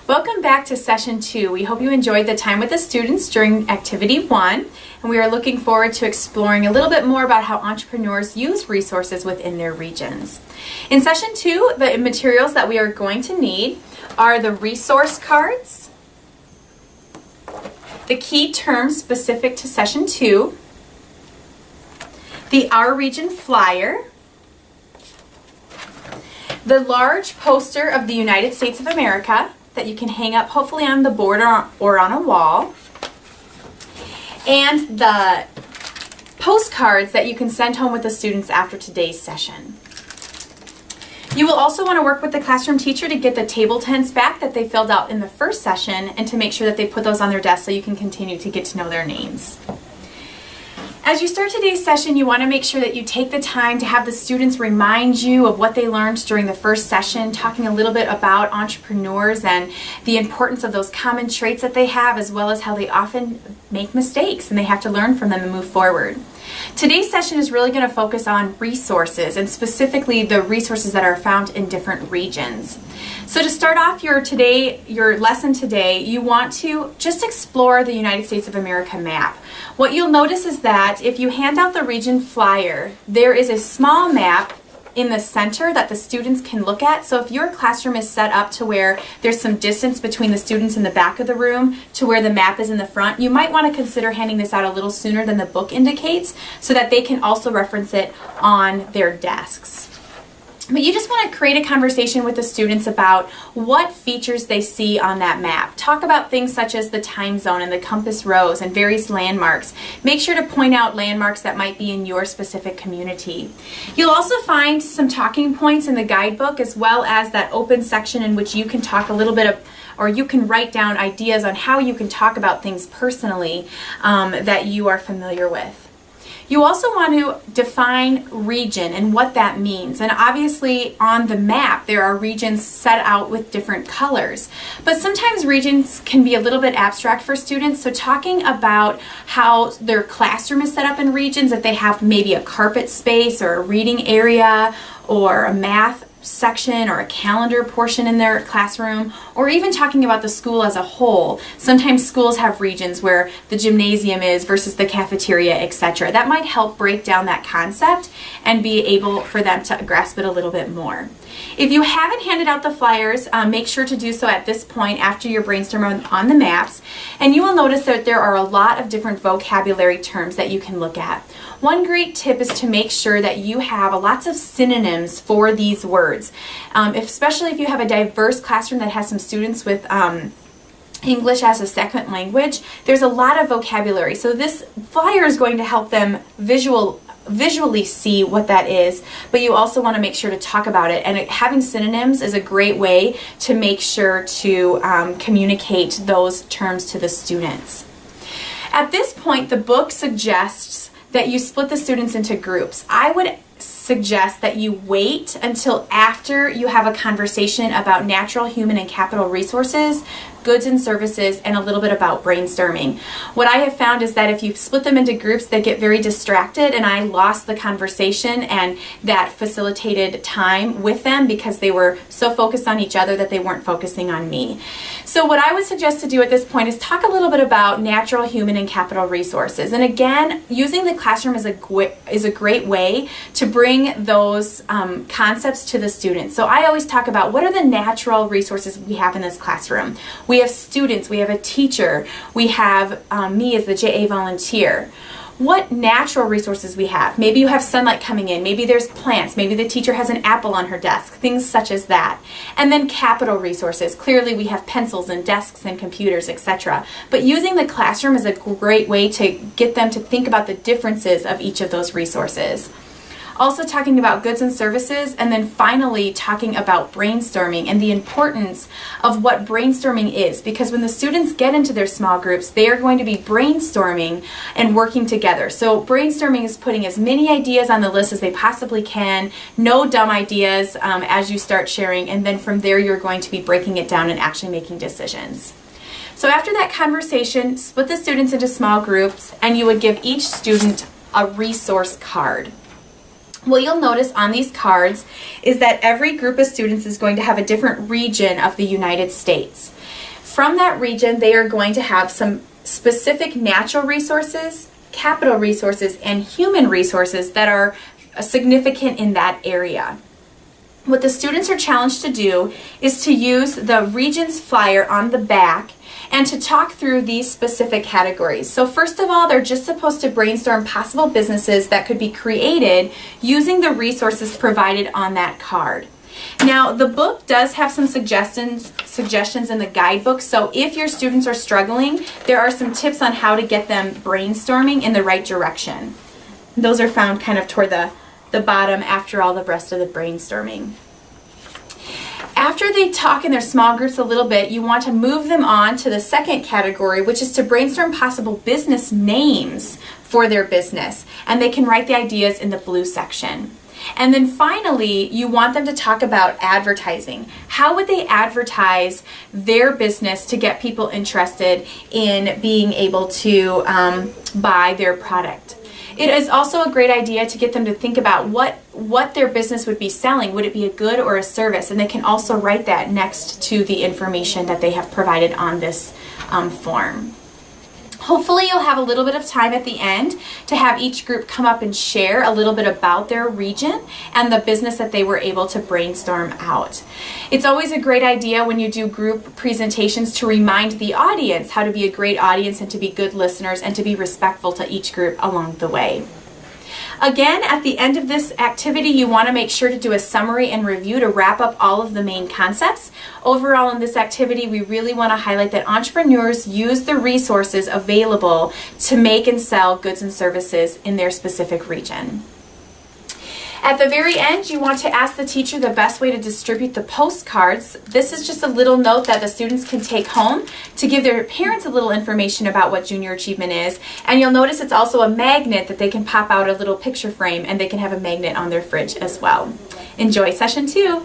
Welcome back to Session 2. We hope you enjoyed the time with the students during Activity 1, and we are looking forward to exploring a little bit more about how entrepreneurs use resources within their regions. In Session 2, the materials that we are going to need are the resource cards, the key terms specific to Session 2, the Our Region flyer, the large poster of the United States of America that you can hang up hopefully on the board or on a wall, and the postcards that you can send home with the students after today's session. You will also want to work with the classroom teacher to get the table tents back that they filled out in the first session and to make sure that they put those on their desk so you can continue to get to know their names. As you start today's session, you want to make sure that you take the time to have the students remind you of what they learned during the first session, talking a little bit about entrepreneurs and the importance of those common traits that they have, as well as how they often make mistakes and they have to learn from them and move forward. Today's session is really going to focus on resources, and specifically the resources that are found in different regions. So to start off your lesson today, you want to just explore the United States of America map. What you'll notice is that if you hand out the region flyer, there is a small map in the center that the students can look at. So if your classroom is set up to where there's some distance between the students in the back of the room to where the map is in the front, you might want to consider handing this out a little sooner than the book indicates so that they can also reference it on their desks. But you just want to create a conversation with the students about what features they see on that map. Talk about things such as the time zone and the compass rose and various landmarks. Make sure to point out landmarks that might be in your specific community. You'll also find some talking points in the guidebook, as well as that open section in which you can talk a little bit of, or you can write down ideas on how you can talk about things personally that you are familiar with. You also want to define region and what that means. And obviously on the map there are regions set out with different colors. But sometimes regions can be a little bit abstract for students, so talking about how their classroom is set up in regions, if they have maybe a carpet space or a reading area or a math section or a calendar portion in their classroom, or even talking about the school as a whole. Sometimes schools have regions where the gymnasium is versus the cafeteria, etc. That might help break down that concept and be able for them to grasp it a little bit more. If you haven't handed out the flyers, make sure to do so at this point after your brainstorm on the maps, and you will notice that there are a lot of different vocabulary terms that you can look at. One great tip is to make sure that you have lots of synonyms for these words, especially if you have a diverse classroom that has some students with English as a second language. There's a lot of vocabulary, so this flyer is going to help them visually see what that is, but you also want to make sure to talk about it, and having synonyms is a great way to make sure to communicate those terms to the students. At this point, the book suggests that you split the students into groups. I would suggest that you wait until after you have a conversation about natural, human, and capital resources, goods and services, and a little bit about brainstorming. What I have found is that if you split them into groups, they get very distracted, and I lost the conversation and that facilitated time with them because they were so focused on each other that they weren't focusing on me. So what I would suggest to do at this point is talk a little bit about natural, human, and capital resources. And again, using the classroom is a great way to bring those concepts to the students. So I always talk about what are the natural resources we have in this classroom. We have students, we have a teacher, we have me as the JA volunteer. What natural resources we have? Maybe you have sunlight coming in, maybe there's plants, maybe the teacher has an apple on her desk, things such as that. And then capital resources. Clearly we have pencils and desks and computers, etc. But using the classroom is a great way to get them to think about the differences of each of those resources. Also talking about goods and services, and then finally talking about brainstorming and the importance of what brainstorming is, because when the students get into their small groups, they are going to be brainstorming and working together. So brainstorming is putting as many ideas on the list as they possibly can, no dumb ideas as you start sharing, and then from there you're going to be breaking it down and actually making decisions. So after that conversation, split the students into small groups, and you would give each student a resource card. What you'll notice on these cards is that every group of students is going to have a different region of the United States. From that region, they are going to have some specific natural resources, capital resources, and human resources that are significant in that area. What the students are challenged to do is to use the region's flyer on the back and to talk through these specific categories. So first of all, they're just supposed to brainstorm possible businesses that could be created using the resources provided on that card. Now, the book does have some suggestions in the guidebook, so if your students are struggling, there are some tips on how to get them brainstorming in the right direction. Those are found kind of toward the bottom after all the rest of the brainstorming. After they talk in their small groups a little bit, you want to move them on to the second category, which is to brainstorm possible business names for their business, and they can write the ideas in the blue section. And then finally, you want them to talk about advertising. How would they advertise their business to get people interested in being able to buy their product? It is also a great idea to get them to think about what their business would be selling. Would it be a good or a service? And they can also write that next to the information that they have provided on this form. Hopefully you'll have a little bit of time at the end to have each group come up and share a little bit about their region and the business that they were able to brainstorm out. It's always a great idea when you do group presentations to remind the audience how to be a great audience and to be good listeners and to be respectful to each group along the way. Again, at the end of this activity, you want to make sure to do a summary and review to wrap up all of the main concepts. Overall, in this activity, we really want to highlight that entrepreneurs use the resources available to make and sell goods and services in their specific region. At the very end, you want to ask the teacher the best way to distribute the postcards. This is just a little note that the students can take home to give their parents a little information about what Junior Achievement is. And you'll notice it's also a magnet that they can pop out a little picture frame, and they can have a magnet on their fridge as well. Enjoy session 2.